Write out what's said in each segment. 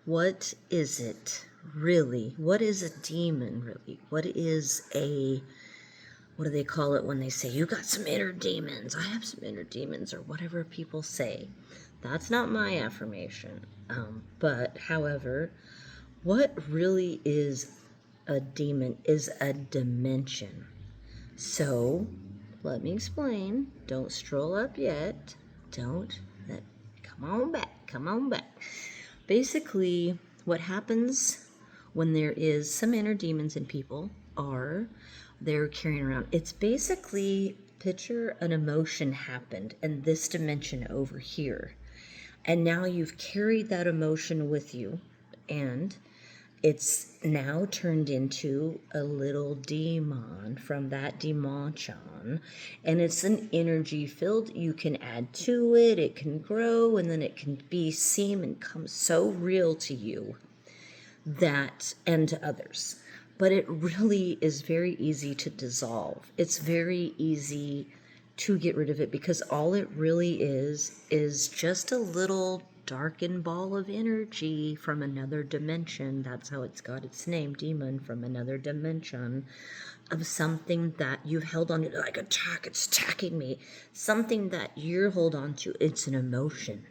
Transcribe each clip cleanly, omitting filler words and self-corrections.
What is it really? What is a demon really? What do they call it when they say, you got some inner demons? I have some inner demons, or whatever people say. That's not my affirmation. But, however, what really is a demon is a dimension. So, let me explain. Don't stroll up yet. Don't. Come on back. Come on back. Basically, what happens when there is some inner demons in people are they're carrying around. It's basically picture an emotion happened in this dimension over here. And now you've carried that emotion with you, and it's now turned into a little demon from that dimension, and it's an energy filled. You can add to it, it can grow, and then it can seem and come so real to you that, and to others. But it really is very easy to dissolve. It's very easy to get rid of it, because all it really is just a little darkened ball of energy from another dimension. That's how it's got its name, demon, from another dimension, of something that you've held on to, like it's attacking me. Something that you hold on to, it's an emotion.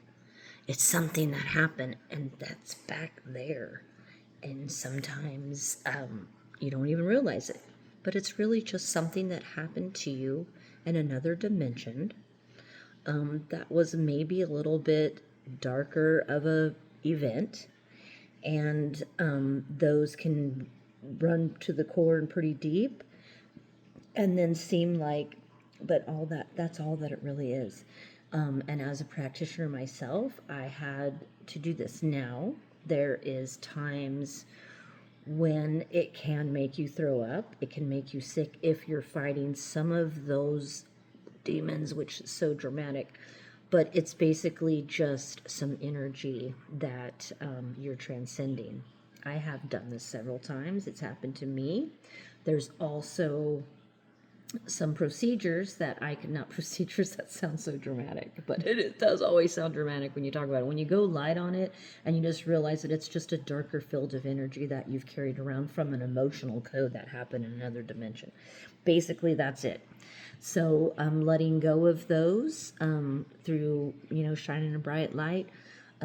It's something that happened, and that's back there. And sometimes you don't even realize it. But it's really just something that happened to you in another dimension that was maybe a little bit darker of a event. And those can run to the core and pretty deep, and then seem like, but that's all that it really is. And as a practitioner myself, I had to do this. Now there is times when it can make you throw up, it can make you sick if you're fighting some of those demons, which is so dramatic. But it's basically just some energy that you're transcending. I have done this several times. It's happened to me. There's also some procedures that I can, not procedures, that sounds so dramatic, but it does always sound dramatic when you talk about it. When you go light on it and you just realize that it's just a darker field of energy that you've carried around from an emotional code that happened in another dimension. Basically, that's it. So I'm letting go of those through, shining a bright light.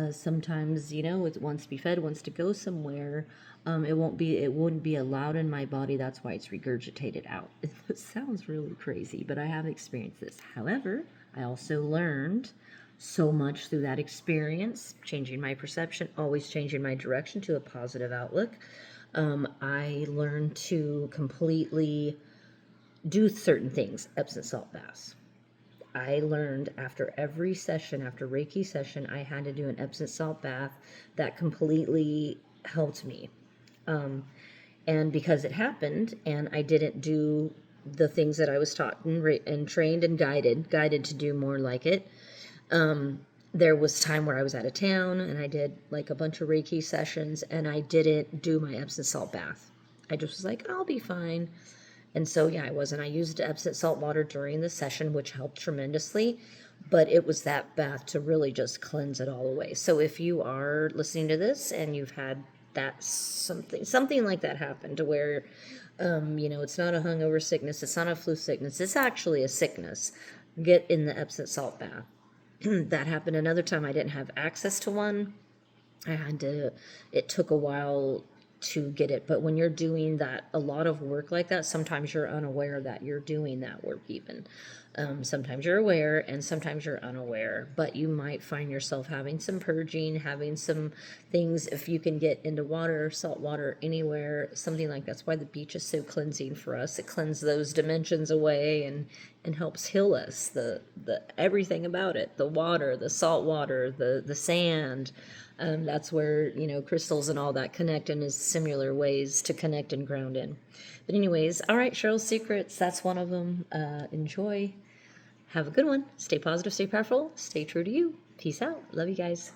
Sometimes, it wants to be fed, wants to go somewhere. It wouldn't be allowed in my body. That's why it's regurgitated out. It sounds really crazy, but I have experienced this. However, I also learned so much through that experience, changing my perception, always changing my direction to a positive outlook. I learned to completely do certain things, Epsom salt baths. I learned after every session, after Reiki session, I had to do an Epsom salt bath. That completely helped me. And because it happened and I didn't do the things that I was taught and trained and guided to do more like it, there was time where I was out of town and I did like a bunch of Reiki sessions and I didn't do my Epsom salt bath. I just was like, I'll be fine. And so, yeah, I wasn't. I used Epsom salt water during the session, which helped tremendously. But it was that bath to really just cleanse it all away. So if you are listening to this and you've had that something like that happen to where, it's not a hungover sickness, it's not a flu sickness, it's actually a sickness, get in the Epsom salt bath. That happened another time. I didn't have access to one. It took a while to get it. But when you're doing that, a lot of work like that, sometimes you're unaware that you're doing that work even. Sometimes you're aware and sometimes you're unaware, but you might find yourself having some purging, having some things. If you can get into water, salt water, anywhere, something like that's why the beach is so cleansing for us. It cleanses those dimensions away and helps heal us. The everything about it, the water, the salt water, the sand. That's where, crystals and all that connect, and is similar ways to connect and ground in. But anyways, all right, Cheryl's Secrets, that's one of them. Enjoy. Have a good one. Stay positive, stay powerful, stay true to you. Peace out. Love you guys.